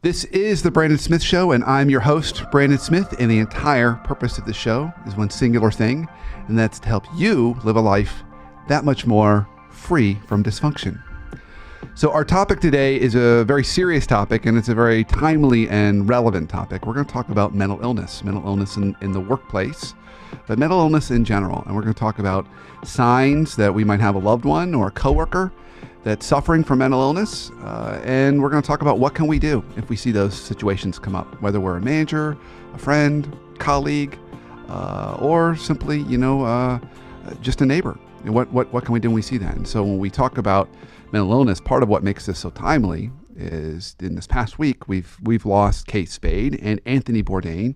This is the Brandon Smith Show, and I'm your host, Brandon Smith, and the entire purpose of the show is one singular thing, and that's to help you live a life that much more free from dysfunction. So our topic today is a very serious topic, and it's a very timely and relevant topic. We're going to talk about mental illness in the workplace, but mental illness in general, and we're going to talk about signs that we might have a loved one or a coworker that's suffering from mental illness, and we're going to talk about what can we do if we see those situations come up, whether we're a manager, a friend, colleague, or simply, just a neighbor. And what can we do when we see that? And so when we talk about mental illness, part of what makes this so timely is in this past week we've lost Kate Spade and Anthony Bourdain,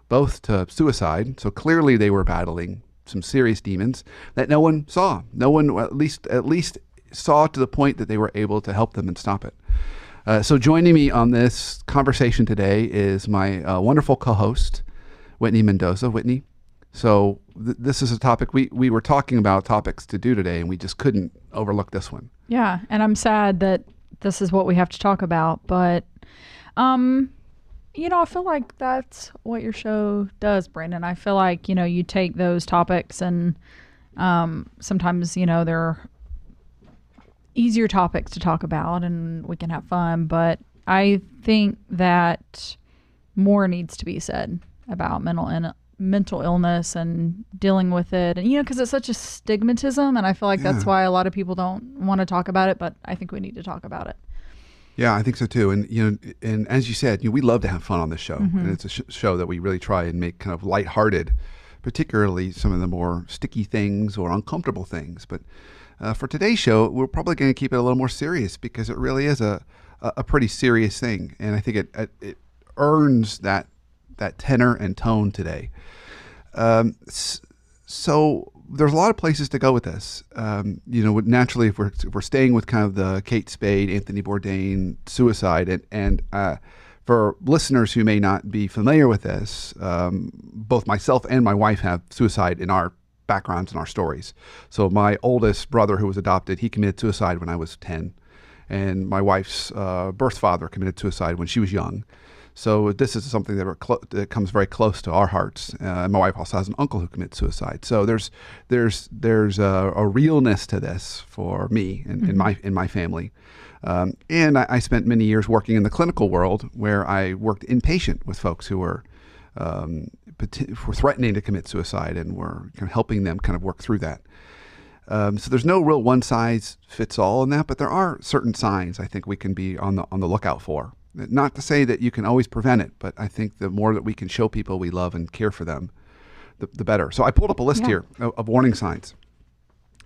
both to suicide. So clearly they were battling some serious demons that no one saw. No one at least saw to the point that they were able to help them and stop it. So joining me on this conversation today is my wonderful co-host, Whitney Mendoza. Whitney, so this is a topic we were talking about topics to do today, and we just couldn't overlook this one. Yeah, and I'm sad that this is what we have to talk about, but I feel like that's what your show does, Brandon. I feel like, you take those topics and sometimes, they're easier topics to talk about and we can have fun, but I think that more needs to be said about mental illness and dealing with it, and because it's such a stigmatism, and I feel like that's why a lot of people don't want to talk about it, but I think we need to talk about it. Yeah, I think so too. And and as you said, we love to have fun on this show, and it's a show that we really try and make kind of lighthearted, particularly some of the more sticky things or uncomfortable things. But for today's show, we're probably going to keep it a little more serious because it really is a pretty serious thing, and I think it earns that tenor and tone today. So there's a lot of places to go with this. Naturally, if we're staying with kind of the Kate Spade, Anthony Bourdain suicide, and for listeners who may not be familiar with this, both myself and my wife have suicide in our backgrounds and our stories. So my oldest brother, who was adopted, he committed suicide when I was 10, and my wife's birth father committed suicide when she was young. So this is something that comes very close to our hearts. My wife also has an uncle who committed suicide. So there's a realness to this for me and in my family. And I spent many years working in the clinical world, where I worked inpatient with folks who were threatening to commit suicide, and were kind of helping them kind of work through that. So there's no real one size fits all in that, but there are certain signs I think we can be on the lookout for. Not to say that you can always prevent it, but I think the more that we can show people we love and care for them, the better. So I pulled up a list here of warning signs.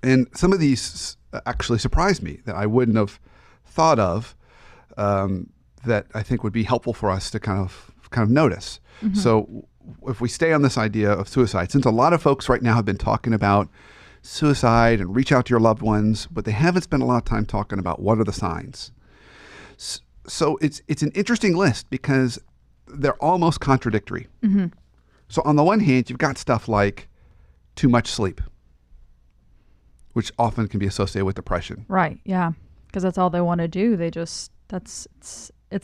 And some of these actually surprised me that I wouldn't have thought of, that I think would be helpful for us to kind of notice. Mm-hmm. So if we stay on this idea of suicide, since a lot of folks right now have been talking about suicide and reach out to your loved ones, but they haven't spent a lot of time talking about what are the signs. So it's an interesting list because they're almost contradictory. Mm-hmm. So on the one hand, you've got stuff like too much sleep, which often can be associated with depression. Right, yeah, because that's all they want to do. It's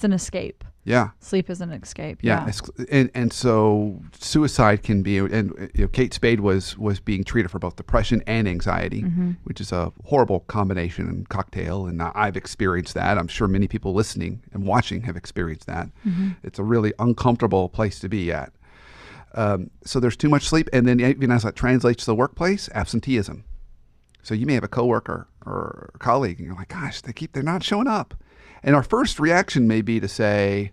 an escape. Yeah. Sleep is an escape. Yeah. And so suicide can be, and Kate Spade was being treated for both depression and anxiety, which is a horrible combination and cocktail. And I've experienced that. I'm sure many people listening and watching have experienced that. Mm-hmm. It's a really uncomfortable place to be at. So there's too much sleep. And then even as that translates to the workplace, absenteeism. So you may have a coworker or a colleague and you're like, gosh, they're not showing up. And our first reaction may be to say,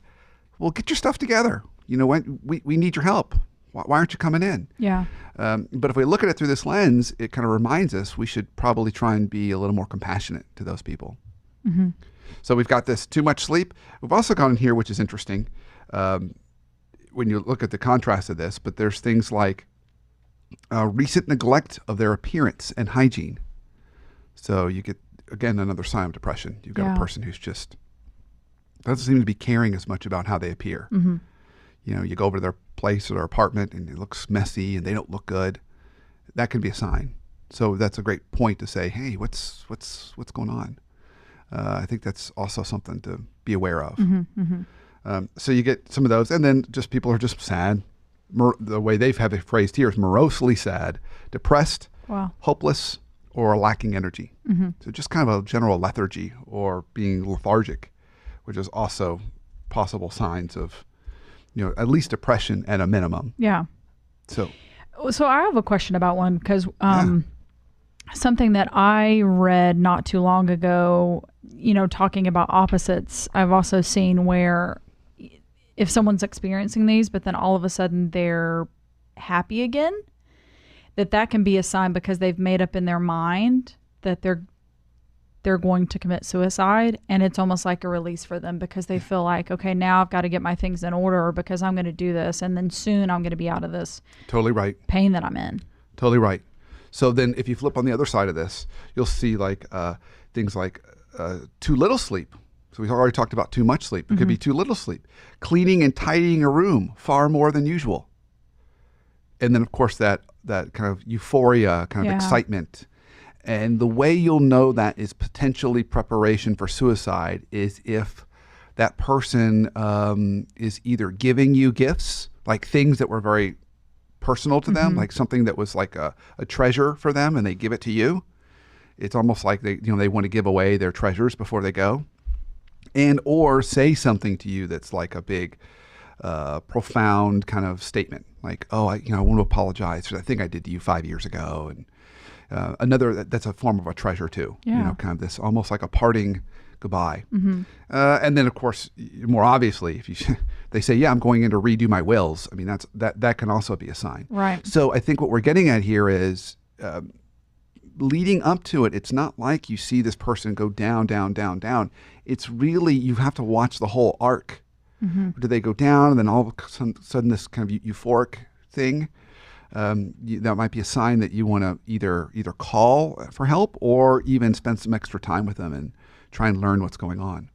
well, get your stuff together. We need your help. Why aren't you coming in? Yeah. But if we look at it through this lens, it kind of reminds us we should probably try and be a little more compassionate to those people. Mm-hmm. So we've got this too much sleep. We've also got in here, which is interesting, when you look at the contrast of this, but there's things like recent neglect of their appearance and hygiene. So you get, again, another sign of depression. You've got a person who's just doesn't seem to be caring as much about how they appear. Mm-hmm. You go over to their place or their apartment and it looks messy and they don't look good. That can be a sign. So that's a great point to say, hey, what's going on? I think that's also something to be aware of. Mm-hmm, mm-hmm. So you get some of those, and then just people are just sad. The way they've have it phrased here is morosely sad, depressed, Wow. hopeless, or lacking energy. So just kind of a general lethargy or being lethargic, which is also possible signs of, at least depression at a minimum. Yeah. So I have a question about one because something that I read not too long ago, talking about opposites, I've also seen where if someone's experiencing these, but then all of a sudden they're happy again, that can be a sign because they've made up in their mind that they're going to commit suicide, and it's almost like a release for them because they feel like, okay, now I've got to get my things in order because I'm going to do this, and then soon I'm going to be out of this totally right pain that I'm in. Totally right. So then if you flip on the other side of this, you'll see like things like too little sleep. So we've already talked about too much sleep. It could be too little sleep. Cleaning and tidying a room far more than usual. And then, of course, that kind of euphoria, kind of excitement. And the way you'll know that is potentially preparation for suicide is if that person is either giving you gifts, like things that were very personal to them, like something that was like a treasure for them, and they give it to you. It's almost like they want to give away their treasures before they go. And or say something to you that's like a big, profound kind of statement, like, "Oh, I want to apologize for the thing I did to you 5 years ago." And that's a form of a treasure too. Yeah. Kind of this almost like a parting goodbye. And then, of course, more obviously, if they say, "Yeah, I'm going in to redo my wills," I mean, that can also be a sign. Right. So I think what we're getting at here is. Leading up to it, it's not like you see this person go down, down, down, down. It's really, you have to watch the whole arc. Do they go down and then all of a sudden this kind of euphoric thing? That might be a sign that you want to either call for help or even spend some extra time with them and try and learn what's going on.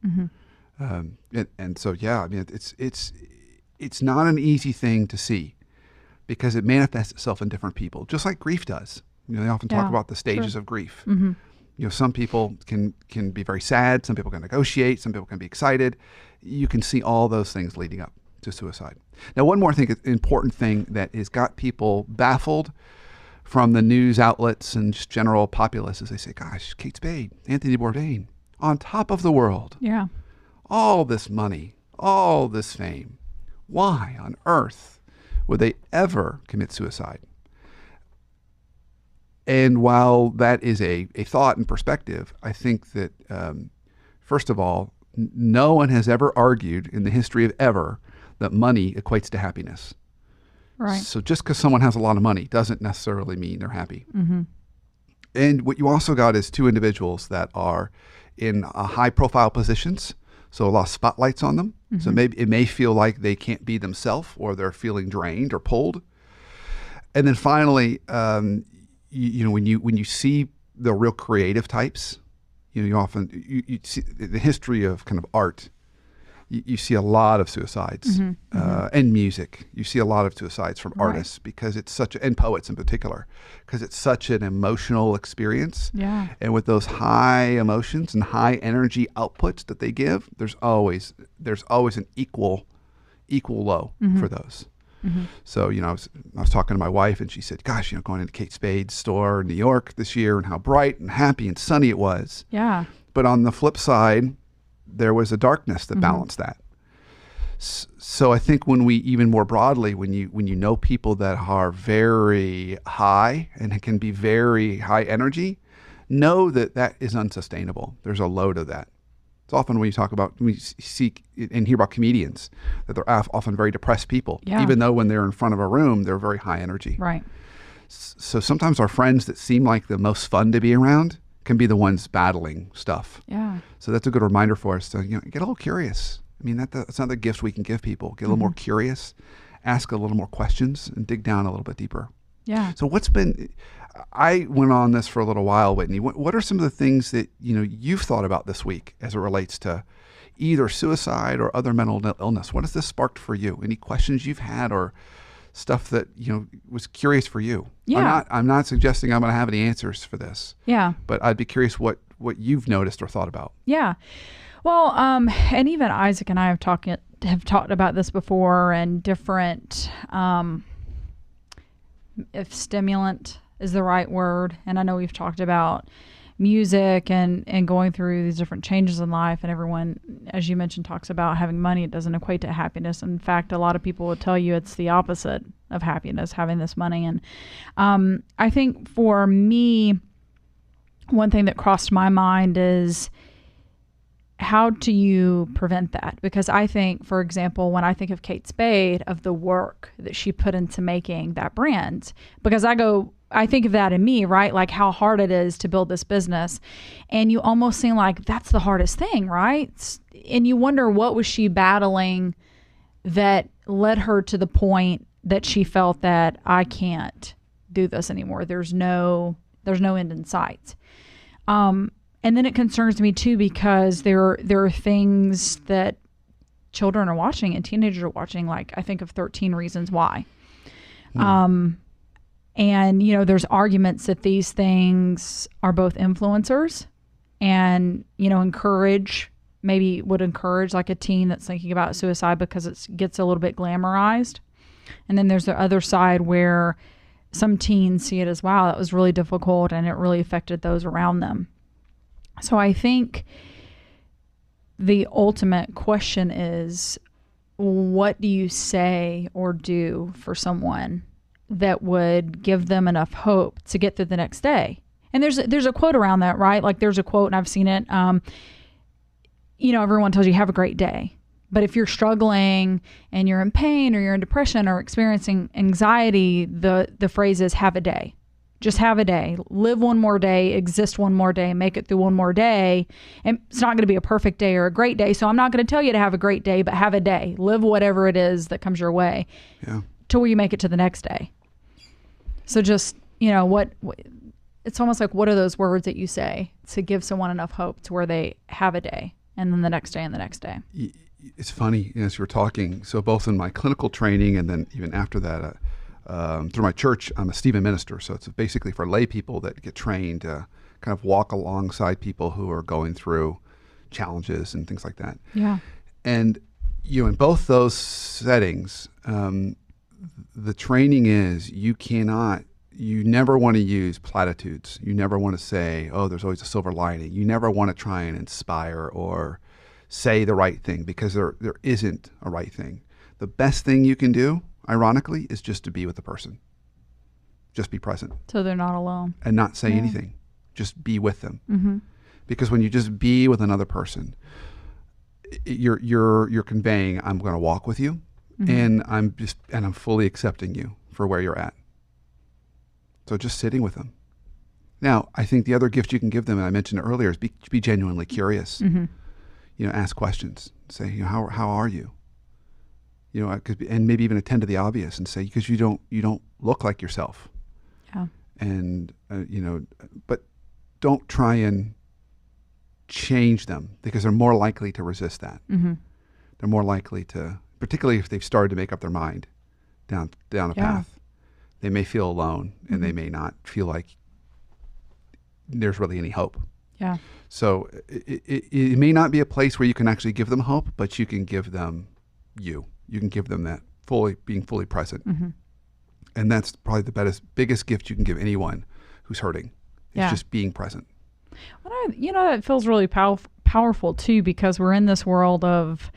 And so, yeah, I mean, it's not an easy thing to see because it manifests itself in different people, just like grief does. They often talk about the stages of grief. Some people can be very sad. Some people can negotiate. Some people can be excited. You can see all those things leading up to suicide. Now, one more important thing that has got people baffled from the news outlets and just general populace is they say, "Gosh, Kate Spade, Anthony Bourdain, on top of the world. Yeah. All this money, all this fame. Why on earth would they ever commit suicide?" And while that is a thought and perspective, I think that, first of all, no one has ever argued in the history of ever that money equates to happiness. Right. So just because someone has a lot of money doesn't necessarily mean they're happy. And what you also got is two individuals that are in high-profile positions, so a lot of spotlights on them. So maybe it may feel like they can't be themselves or they're feeling drained or pulled. And then finally, when you see the real creative types, you often you see the history of kind of art. You see a lot of suicides and music. You see a lot of suicides from artists because it's and poets in particular, because it's such an emotional experience. Yeah. And with those high emotions and high energy outputs that they give, there's always an equal low for those. So, I was talking to my wife and she said, "Gosh, going into Kate Spade's store in New York this year and how bright and happy and sunny it was." Yeah. But on the flip side, there was a darkness that balanced that. So I think when we, even more broadly, when you know people that are very high and can be very high energy, know that is unsustainable. There's a low to that. It's often when we see and hear about comedians, that they're often very depressed people, even though when they're in front of a room, they're very high energy. Right. So sometimes our friends that seem like the most fun to be around can be the ones battling stuff. Yeah. So that's a good reminder for us to get a little curious. I mean, that's another gift we can give people. Get a little more curious, ask a little more questions, and dig down a little bit deeper. Yeah. So I went on this for a little while, Whitney. What are some of the things that you've thought about this week as it relates to either suicide or other mental illness? What has this sparked for you? Any questions you've had or stuff that was curious for you? Yeah. I'm not suggesting I'm going to have any answers for this. Yeah. But I'd be curious what you've noticed or thought about. Yeah. Well, and even Isaac and I have have talked about this before, and different, if stimulant is the right word. And I know we've talked about music and going through these different changes in life, and everyone, as you mentioned, talks about having money. It doesn't equate to happiness. In fact, a lot of people will tell you it's the opposite of happiness, having this money. And I think for me, one thing that crossed my mind is, how do you prevent that? Because I think, for example, when I think of Kate Spade, of the work that she put into making that brand, because I think of that in me, right? Like how hard it is to build this business. And you almost seem like that's the hardest thing, right? And you wonder, what was she battling that led her to the point that she felt that I can't do this anymore. There's no end in sight. And then it concerns me too, because there are things that children are watching and teenagers are watching. Like I think of 13 Reasons Why. And, there's arguments that these things are both influencers and, would encourage like a teen that's thinking about suicide because it gets a little bit glamorized. And then there's the other side where some teens see it as, wow, that was really difficult and it really affected those around them. So I think the ultimate question is, what do you say or do for someone that would give them enough hope to get through the next day? And there's a quote around that, right? Like there's a quote, and I've seen it. Everyone tells you have a great day. But if you're struggling and you're in pain or you're in depression or experiencing anxiety, the phrase is have a day. Just have a day. Live one more day, exist one more day, make it through one more day. And it's not going to be a perfect day or a great day. So I'm not going to tell you to have a great day, but have a day. Live whatever it is that comes your way. Yeah. Till where you make it to the next day. So just, what it's almost like, what are those words that you say to give someone enough hope to where they have a day and then the next day and the next day? It's funny, as you were talking, so both in my clinical training and then even after that, through my church, I'm a Stephen minister. So it's basically for lay people that get trained to kind of walk alongside people who are going through challenges and things like that. Yeah. And, in both those settings, the training is you never want to use platitudes. You never want to say, oh, there's always a silver lining. You never want to try and inspire or say the right thing, because there isn't a right thing. The best thing you can do, ironically, is just to be with the person. Just be present. So they're not alone. And not say anything. Just be with them. Mm-hmm. Because when you just be with another person, you're conveying, I'm going to walk with you, and I'm fully accepting you for where you're at. So just sitting with them. Now, I think the other gift you can give them, and I mentioned it earlier, is be genuinely curious. Mm-hmm. Ask questions. Say, how are you? And maybe even attend to the obvious and say, because you don't look like yourself. Yeah. And but don't try and change them, because they're more likely to resist that. Mm-hmm. They're more likely to, particularly if they've started to make up their mind down a path. They may feel alone, and they may not feel like there's really any hope. Yeah. So it may not be a place where you can actually give them hope, but you can give them you. You can give them that being fully present. Mm-hmm. And that's probably the biggest gift you can give anyone who's hurting. It's just being present. Well, that feels really powerful too, because we're in this world of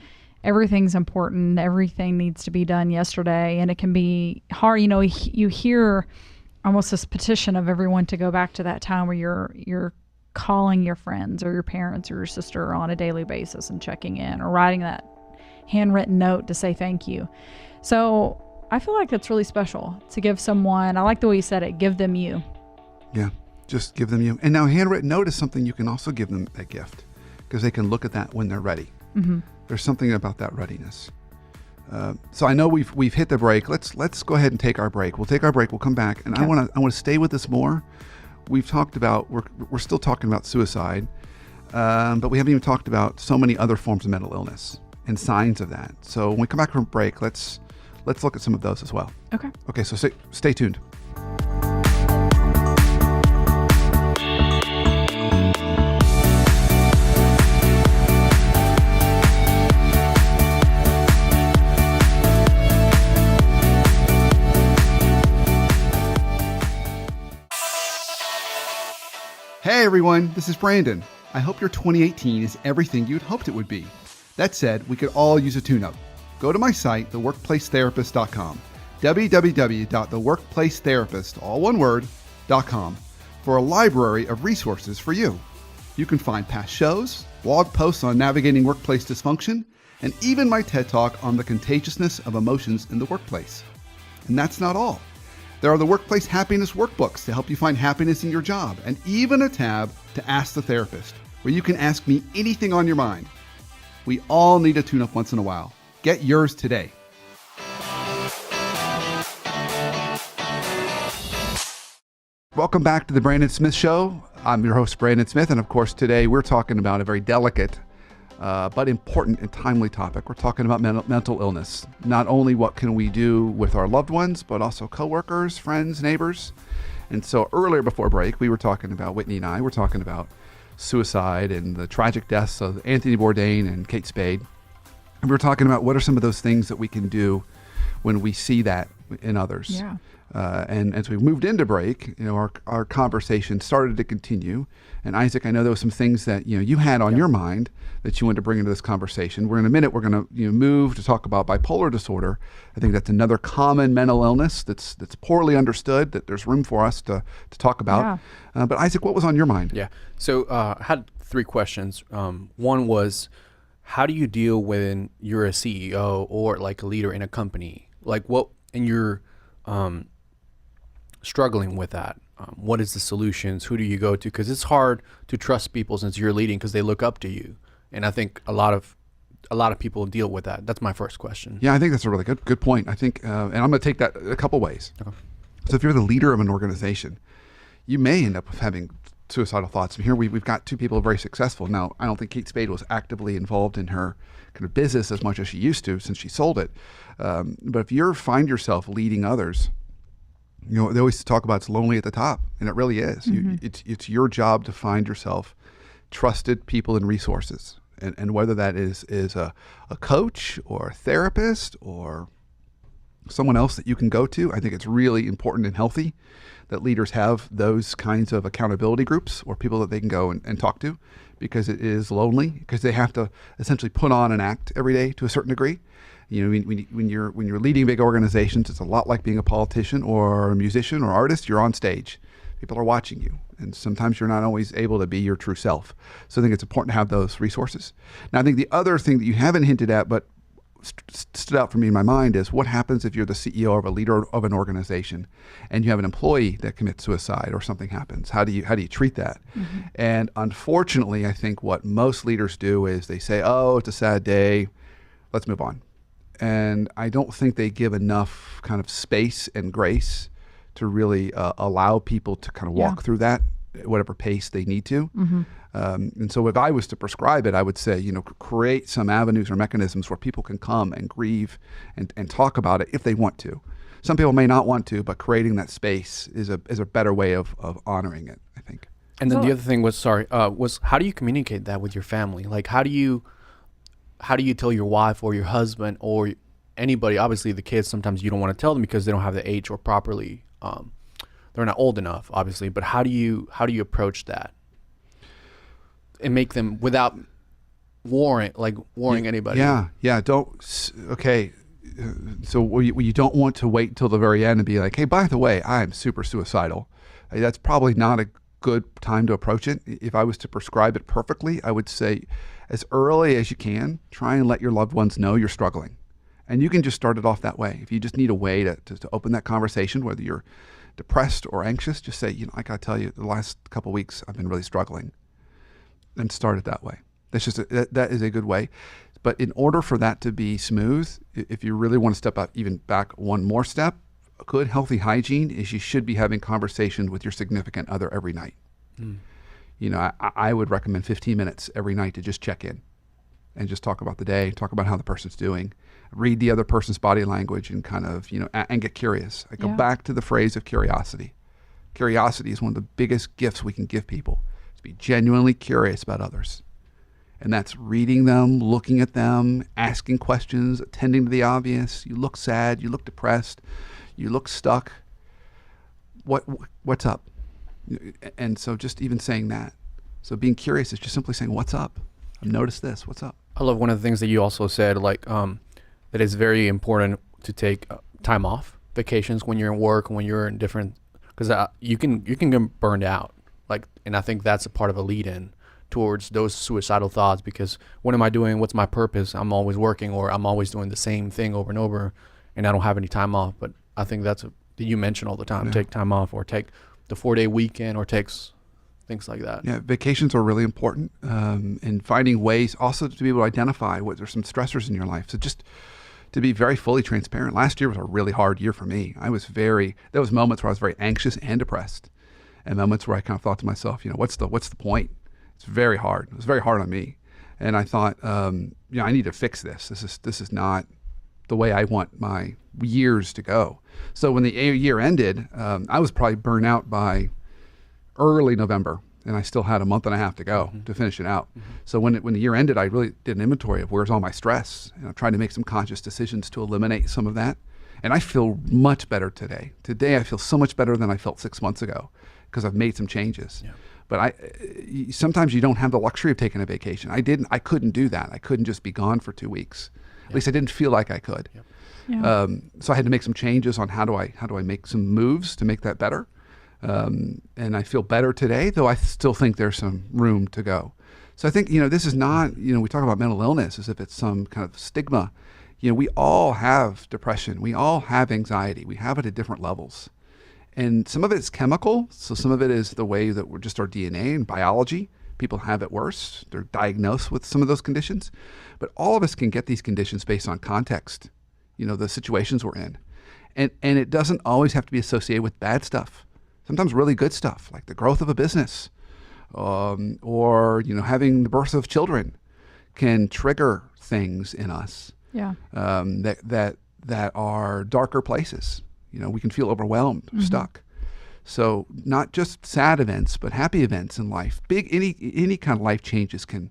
everything's important. Everything needs to be done yesterday. And it can be hard. You hear almost this petition of everyone to go back to that time where you're calling your friends or your parents or your sister on a daily basis and checking in, or writing that handwritten note to say thank you. So I feel like that's really special to give someone. I like the way you said it, give them you. Yeah, just give them you. And now handwritten note is something you can also give them that gift, because they can look at that when they're ready. Mm-hmm. There's something about that readiness. So I know we've hit the break. Let's go ahead and take our break. We'll take our break. We'll come back, and okay. I want to stay with this more. We've talked about we're still talking about suicide, but we haven't even talked about so many other forms of mental illness and signs of that. So when we come back from break, let's look at some of those as well. Okay. Okay. So stay tuned. Hey everyone, this is Brandon. I hope your 2018 is everything you'd hoped it would be. That said, we could all use a tune-up. Go to my site, theworkplacetherapist.com, www.theworkplacetherapist, all one word, .com, for a library of resources for you. You can find past shows, blog posts on navigating workplace dysfunction, and even my TED Talk on the contagiousness of emotions in the workplace. And that's not all. There are the Workplace Happiness Workbooks to help you find happiness in your job, and even a tab to Ask the Therapist, where you can ask me anything on your mind. We all need a tune-up once in a while. Get yours today. Welcome back to the Brandon Smith Show. I'm your host, Brandon Smith, and of course today we're talking about a very delicate but important and timely topic. We're talking about mental illness. Not only what can we do with our loved ones, but also coworkers, friends, neighbors. And so earlier before break, we were talking about, Whitney and I were talking about suicide and the tragic deaths of Anthony Bourdain and Kate Spade. And we were talking about what are some of those things that we can do when we see that in others. Yeah. And as we moved into break, our conversation started to continue. And Isaac, I know there were some things that you had on your mind that you wanted to bring into this conversation. We're in a minute, we're going to move to talk about bipolar disorder. I think that's another common mental illness that's poorly understood, that there's room for us to talk about. Yeah. But Isaac, what was on your mind? Yeah. So I had three questions. One was, how do you deal when you're a CEO or like a leader in a company? Like and you're struggling with that. What is the solutions? Who do you go to? Because it's hard to trust people since you're leading because they look up to you. And I think a lot of people deal with that. That's my first question. Yeah, I think that's a really good point. I think, and I'm going to take that a couple ways. Okay. So if you're the leader of an organization, you may end up having suicidal thoughts. And here we've got two people very successful. Now, I don't think Kate Spade was actively involved in her kind of business as much as she used to since she sold it. But if you find yourself leading others, they always talk about it's lonely at the top, and it really is. Mm-hmm. It's your job to find yourself trusted people and resources. And whether that is a coach or a therapist or someone else that you can go to, I think it's really important and healthy that leaders have those kinds of accountability groups or people that they can go and talk to, because it is lonely, because they have to essentially put on an act every day to a certain degree. When you're leading big organizations, it's a lot like being a politician or a musician or artist. You're on stage. People are watching you, and sometimes you're not always able to be your true self. So I think it's important to have those resources. Now, I think the other thing that you haven't hinted at, but stood out for me in my mind, is what happens if you're the CEO or a leader of an organization and you have an employee that commits suicide or something happens. How do you treat that? Mm-hmm. And unfortunately, I think what most leaders do is they say, oh, it's a sad day, let's move on. And I don't think they give enough kind of space and grace to really allow people to kind of walk through that at whatever pace they need to. Mm-hmm. And so if I was to prescribe it, I would say, create some avenues or mechanisms where people can come and grieve and talk about it if they want to. Some people may not want to, but creating that space is a better way of honoring it, I think. And then the other thing was how do you communicate that with your family? Like, how do you tell your wife or your husband or anybody? Obviously, the kids, sometimes you don't want to tell them because they don't have the age or properly, they're not old enough, obviously. But how do you approach that and make them without warning anybody? Yeah. Okay. So you don't want to wait until the very end and be like, hey, by the way, I'm super suicidal. That's probably not a good time to approach it. If I was to prescribe it perfectly, I would say as early as you can, try and let your loved ones know you're struggling. And you can just start it off that way. If you just need a way to open that conversation, whether you're depressed or anxious, just say, I got to tell you, the last couple of weeks I've been really struggling. And start it that way. That is a good way. But in order for that to be smooth, if you really want to step out even back one more step, a good healthy hygiene is you should be having conversations with your significant other every night. I would recommend 15 minutes every night to just check in and just talk about the day, talk about how the person's doing, read the other person's body language, and kind of, and get curious. I go back to the phrase of curiosity. Curiosity is one of the biggest gifts we can give people, to be genuinely curious about others. And that's reading them, looking at them, asking questions, attending to the obvious. You look sad, you look depressed, you look stuck. What's up? And so just even saying that. So being curious is just simply saying, what's up? I've noticed this. What's up? I love one of the things that you also said, like that it's very important to take time off, vacations when you're in work, when you're in different, because you can get burned out. Like, and I think that's a part of a lead-in towards those suicidal thoughts, because what am I doing? What's my purpose? I'm always working, or I'm always doing the same thing over and over, and I don't have any time off. But I think that's that you mention all the time, Yeah. take time off, or take the 4-day weekend, or takes things like that. Yeah, vacations are really important, and finding ways also to be able to identify what there's some stressors in your life. So just to be very fully transparent, last year was a really hard year for me. There was moments where I was very anxious and depressed, and moments where I kind of thought to myself, what's the point? It's very hard. It was very hard on me, and I thought, I need to fix this. This is not the way I want my years to go. So when the year ended, I was probably burnt out by early November, and I still had a month and a half to go to finish it out. So when the year ended, I really did an inventory of where's all my stress, trying to make some conscious decisions to eliminate some of that. And I feel much better today. Today I feel so much better than I felt 6 months ago because I've made some changes. Yeah. But sometimes you don't have the luxury of taking a vacation. I couldn't do that. I couldn't just be gone for 2 weeks. At least I didn't feel like I could. Yep. Yeah. So I had to make some changes on how do I make some moves to make that better. And I feel better today, though I still think there's some room to go. So I think, this is not, we talk about mental illness as if it's some kind of stigma. We all have depression. We all have anxiety. We have it at different levels. And some of it is chemical. So some of it is the way that we're just our DNA and biology. People have it worse. They're diagnosed with some of those conditions. But all of us can get these conditions based on context, the situations we're in. And it doesn't always have to be associated with bad stuff. Sometimes really good stuff, like the growth of a business, or having the birth of children, can trigger things in us. Yeah. That are darker places. We can feel overwhelmed, or stuck. So not just sad events, but happy events in life. Any kind of life changes can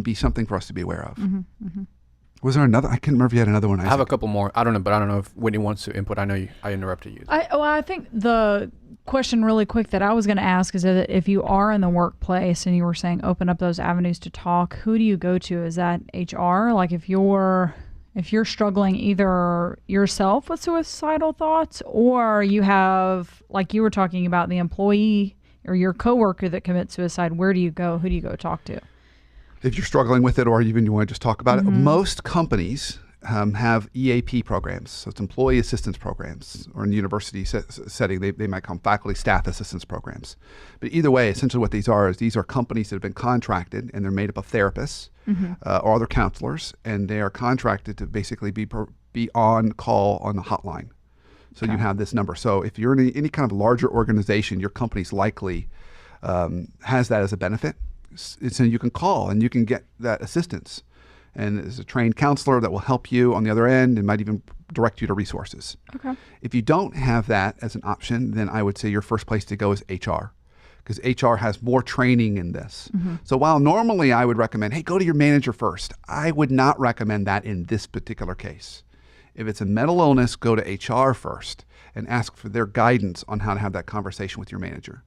be something for us to be aware of. Was there another? I can't remember if you had another one. I have a couple more. I don't know, but I don't know if Whitney wants to input. I know I interrupted you. I think the question really quick that I was going to ask is that if you are in the workplace and you were saying open up those avenues to talk, who do you go to? Is that HR? Like if you're struggling either yourself with suicidal thoughts, or you have, like you were talking about, the employee or your coworker that commits suicide, where do you go? Who do you go talk to? If you're struggling with it, or even you want to just talk about it, most companies have EAP programs. So it's employee assistance programs, or in the university setting, they might call them faculty staff assistance programs. But either way, essentially what these are companies that have been contracted, and they're made up of therapists or other counselors, and they are contracted to basically be on call on the hotline. So you have this number. So if you're in any kind of larger organization, your company's likely has that as a benefit. So you can call and you can get that assistance. And there's a trained counselor that will help you on the other end and might even direct you to resources. Okay. If you don't have that as an option, then I would say your first place to go is HR, because HR has more training in this. So while normally I would recommend, hey, go to your manager first, I would not recommend that in this particular case. If it's a mental illness, go to HR first and ask for their guidance on how to have that conversation with your manager.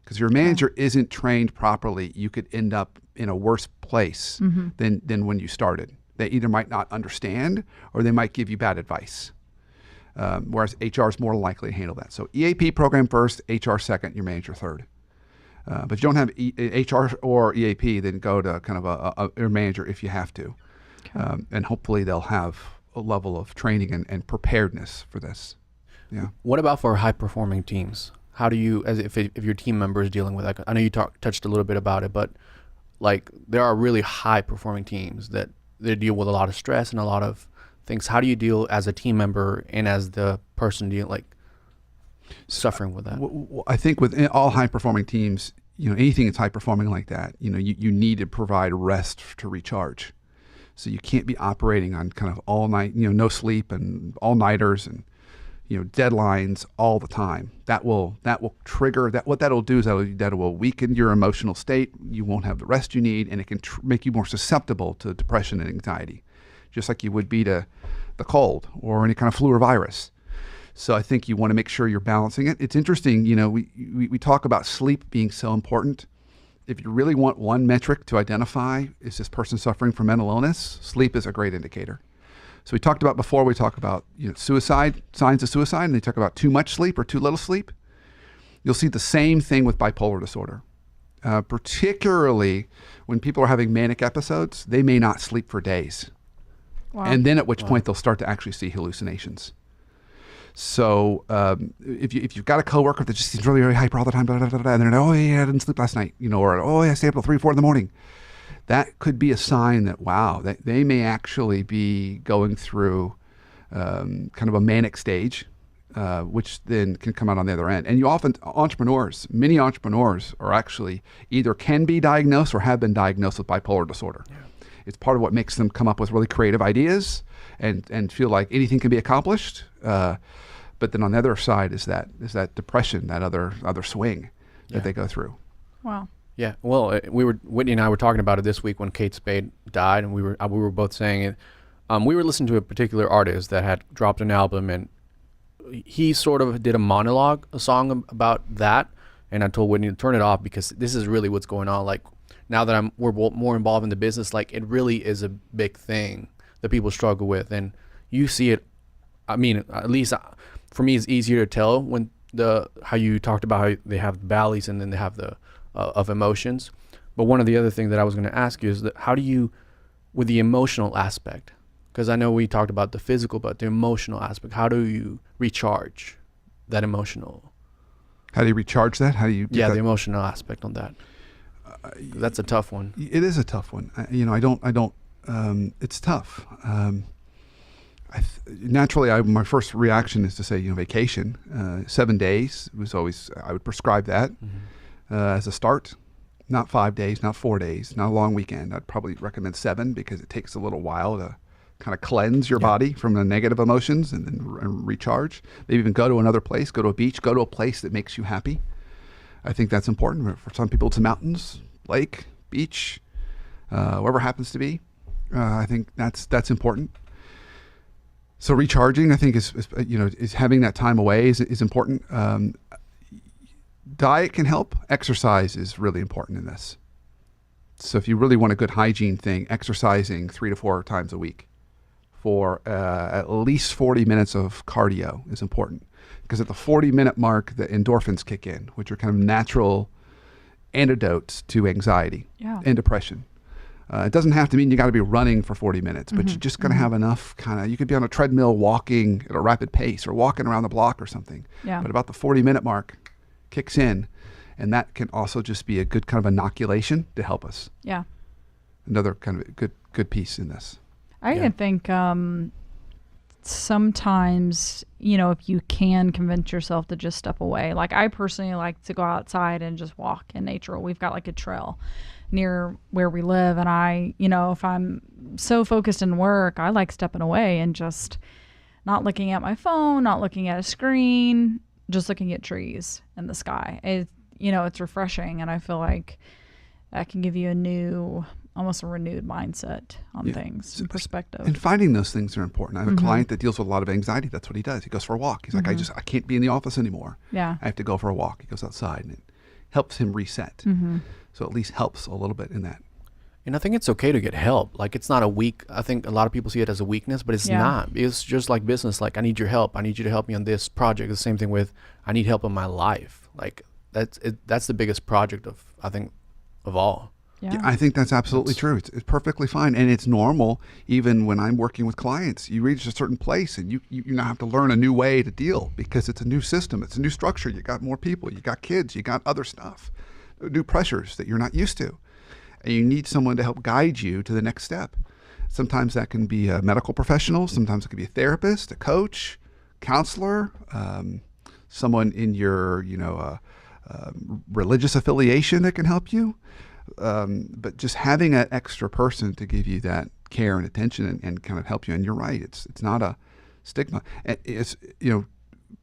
Because your manager isn't trained properly, you could end up in a worse place than when you started. They either might not understand, or they might give you bad advice. Whereas HR is more likely to handle that. So EAP program first, HR second, your manager third. But if you don't have HR or EAP, then go to kind of your manager if you have to. And hopefully they'll have a level of training and preparedness for this. Yeah. What about for high-performing teams? How do you, as if your team member is dealing with that? I know you touched a little bit about it, but like there are really high-performing teams that they deal with a lot of stress and a lot of things. How do you deal as a team member and as the person suffering with that? I think with all high-performing teams, anything that's high-performing like that, you need to provide rest to recharge. So you can't be operating on kind of all night, no sleep and all-nighters and deadlines all the time. That will trigger that. What that'll do is that will weaken your emotional state. You won't have the rest you need, and it can make you more susceptible to depression and anxiety, just like you would be to the cold or any kind of flu or virus. So I think you want to make sure you're balancing it. It's interesting, we talk about sleep being so important. If you really want one metric to identify, is this person suffering from mental illness? Sleep is a great indicator. So we talked about before, we talk about suicide, signs of suicide, and they talk about too much sleep or too little sleep. You'll see the same thing with bipolar disorder. Particularly when people are having manic episodes, they may not sleep for days. Wow. And then at which point they'll start to actually see hallucinations. So if you've got a coworker that just seems really, really hyper all the time, blah, blah, blah, blah, and they're like, oh yeah, I didn't sleep last night, or oh yeah, I stayed up till 3, 4 in the morning. That could be a sign that, wow, that they may actually be going through kind of a manic stage, which then can come out on the other end. And many entrepreneurs are actually either can be diagnosed or have been diagnosed with bipolar disorder. Yeah. It's part of what makes them come up with really creative ideas and feel like anything can be accomplished. But then on the other side is that depression, that other swing that they go through. Wow. Yeah. Well, Whitney and I were talking about it this week when Kate Spade died, and we were both saying it. We were listening to a particular artist that had dropped an album, and he sort of did a song about that. And I told Whitney to turn it off because this is really what's going on. Like now that we're more involved in the business, like it really is a big thing that people struggle with, and you see it. I mean, at least for me, it's easier to tell when how you talked about how they have valleys and then they have the of emotions. But one of the other things that I was going to ask you is that how do you, with the emotional aspect, because I know we talked about the physical, but the emotional aspect, how do you recharge that emotional? How do you recharge that? How do you? The emotional aspect on that. That's a tough one. It is a tough one. I don't. It's tough. Naturally, my first reaction is to say, vacation. 7 days was always, I would prescribe that as a start. Not 5 days, not 4 days, not a long weekend. I'd probably recommend 7 because it takes a little while to kind of cleanse your body from the negative emotions and then recharge. Maybe even go to another place, go to a beach, go to a place that makes you happy. I think that's important. For some people, it's mountains, lake, beach, wherever it happens to be. I think that's important. So recharging, I think, is having that time away is important. Diet can help. Exercise is really important in this. So if you really want a good hygiene thing, exercising 3 to 4 times a week for at least 40 minutes of cardio is important. Because at the 40-minute mark, the endorphins kick in, which are kind of natural antidotes to anxiety and depression. It doesn't have to mean you got to be running for 40 minutes, but you just got to have enough you could be on a treadmill walking at a rapid pace or walking around the block or something. Yeah. But about the 40-minute mark kicks in, and that can also just be a good kind of inoculation to help us. Yeah. Another kind of good piece in this. I even think sometimes, if you can convince yourself to just step away. Like I personally like to go outside and just walk in nature. We've got like a trail near where we live, and I, if I'm so focused in work, I like stepping away and just not looking at my phone, not looking at a screen, just looking at trees and the sky. It's refreshing, and I feel like that can give you almost a renewed mindset on things and perspective. And finding those things are important. I have a client that deals with a lot of anxiety. That's what he does. He goes for a walk. He's like, I can't be in the office anymore. Yeah. I have to go for a walk. He goes outside, and it helps him reset. So at least helps a little bit in that. And I think it's okay to get help. Like it's not I think a lot of people see it as a weakness, but it's not. It's just like business. Like I need your help. I need you to help me on this project. The same thing with I need help in my life. Like that's the biggest project of all. Yeah, I think that's absolutely true. It's perfectly fine. And it's normal. Even when I'm working with clients, you reach a certain place and you now have to learn a new way to deal because it's a new system. It's a new structure. You got more people. You got kids. You got other stuff, new pressures that you're not used to. And you need someone to help guide you to the next step. Sometimes that can be a medical professional. Sometimes it can be a therapist, a coach, counselor, someone in your religious affiliation that can help you. But just having an extra person to give you that care and attention and kind of help you. And you're right, it's not a stigma. It's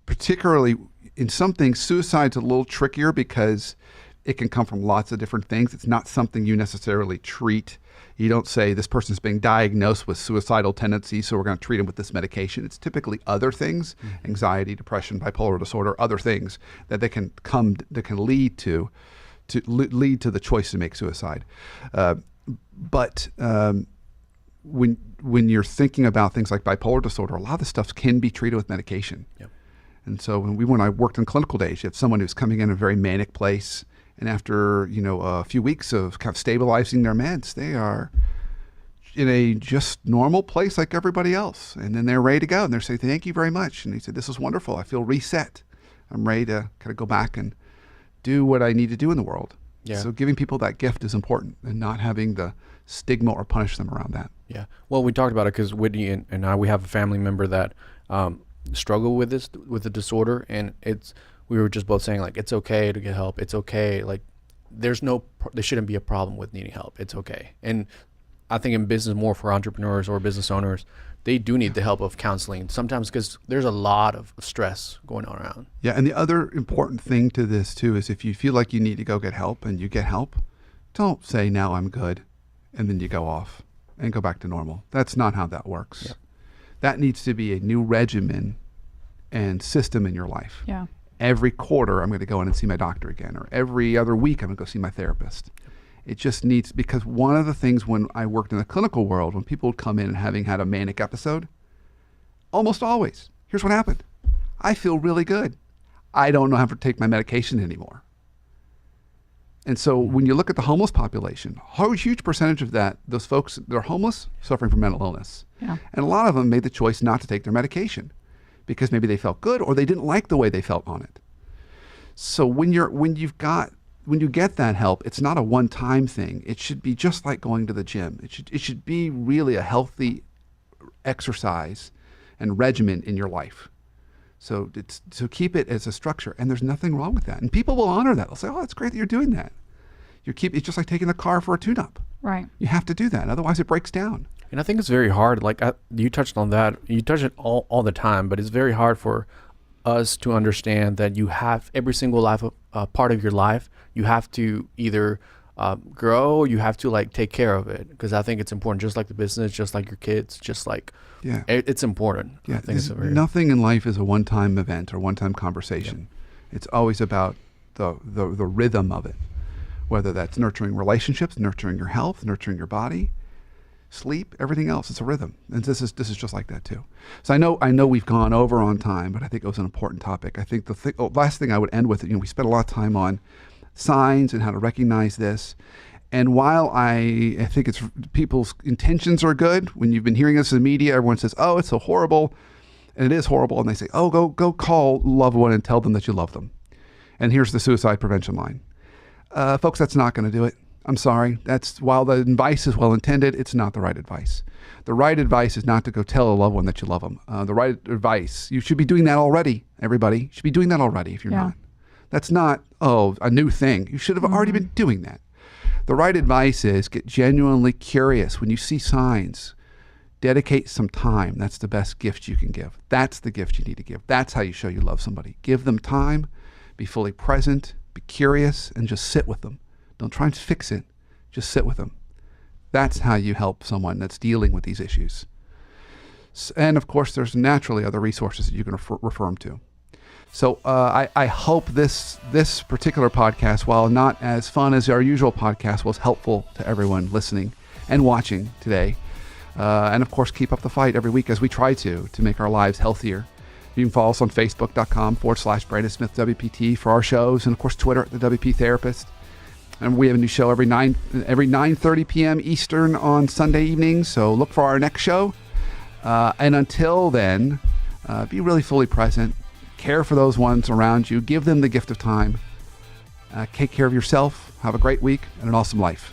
particularly in some things, suicide's a little trickier because It can come from lots of different things. It's not something you necessarily treat. You don't say this person's being diagnosed with suicidal tendencies, so we're going to treat them with this medication. It's typically other things, anxiety, depression, bipolar disorder, other things that can lead to the choice to make suicide. But when you're thinking about things like bipolar disorder, a lot of the stuff can be treated with medication. Yep. And so when I worked in clinical days, you have someone who's coming in a very manic place, and after a few weeks of kind of stabilizing their meds, they are in a just normal place like everybody else. And then they're ready to go, and they're saying, "Thank you very much." And he said, "This is wonderful. I feel reset. I'm ready to kind of go back and do what I need to do in the world." Yeah. So giving people that gift is important, and not having the stigma or punish them around that. Yeah. Well, we talked about it because Whitney and I, we have a family member that struggle with the disorder, and we were just both saying, like, it's okay to get help. It's okay. Like, there shouldn't be a problem with needing help. It's okay. And I think in business, more for entrepreneurs or business owners, they do need the help of counseling sometimes, because there's a lot of stress going on around. Yeah. And the other important thing to this too is, if you feel like you need to go get help and you get help, don't say, "Now I'm good," and then you go off and go back to normal. That's not how that works. Yeah. That needs to be a new regimen and system in your life. Yeah. Every quarter, I'm going to go in and see my doctor again, or every other week, I'm going to go see my therapist. It just needs, because one of the things when I worked in the clinical world, when people would come in and having had a manic episode, almost always, here's what happened. I feel really good. I don't know how to take my medication anymore. And so when you look at the homeless population, a huge percentage of those folks, they're homeless, suffering from mental illness. Yeah. And a lot of them made the choice not to take their medication because maybe they felt good, or they didn't like the way they felt on it. So when you get that help, it's not a one-time thing. It should be just like going to the gym. It should be really a healthy exercise and regimen in your life. So keep it as a structure, and there's nothing wrong with that. And people will honor that. They'll say, "Oh, it's great that you're doing that." It's just like taking the car for a tune-up. Right. You have to do that, otherwise it breaks down. And I think it's very hard. Like you touched on that. You touch it all the time, but it's very hard for us to understand that you have every single part of your life. You have to either grow, or you have to like take care of it. Because I think it's important, just like the business, just like your kids, just like it's important. Yeah, I think nothing in life is a one-time event or one-time conversation. Yeah. It's always about the rhythm of it, whether that's nurturing relationships, nurturing your health, nurturing your body, sleep, everything else. It's a rhythm, and this is just like that too. So I know we've gone over on time, but I think it was an important topic. I think the last thing I would end with, we spent a lot of time on signs and how to recognize this. And while I think it's people's intentions are good, when you've been hearing this in the media, everyone says, "Oh, it's so horrible," and it is horrible, and they say, "Oh, go call a loved one and tell them that you love them." And here's the suicide prevention line. Folks, that's not going to do it. I'm sorry. While the advice is well intended, it's not the right advice. The right advice is not to go tell a loved one that you love them. The right advice, you should be doing that already, everybody. You should be doing that already if you're not. That's not, a new thing. You should have already been doing that. The right advice is get genuinely curious. When you see signs, dedicate some time. That's the best gift you can give. That's the gift you need to give. That's how you show you love somebody. Give them time, be fully present, be curious, and just sit with them. Don't try and fix it. Just sit with them. That's how you help someone that's dealing with these issues. And of course, there's naturally other resources that you can refer them to. So I hope this particular podcast, while not as fun as our usual podcast, was helpful to everyone listening and watching today. And of course, keep up the fight every week as we try to make our lives healthier. You can follow us on Facebook.com/Brandon Smith WPT for our shows, and of course Twitter at the WP Therapist. And we have a new show every 9:30 p.m. Eastern on Sunday evenings. So look for our next show. And until then, be really fully present. Care for those ones around you. Give them the gift of time. Take care of yourself. Have a great week and an awesome life.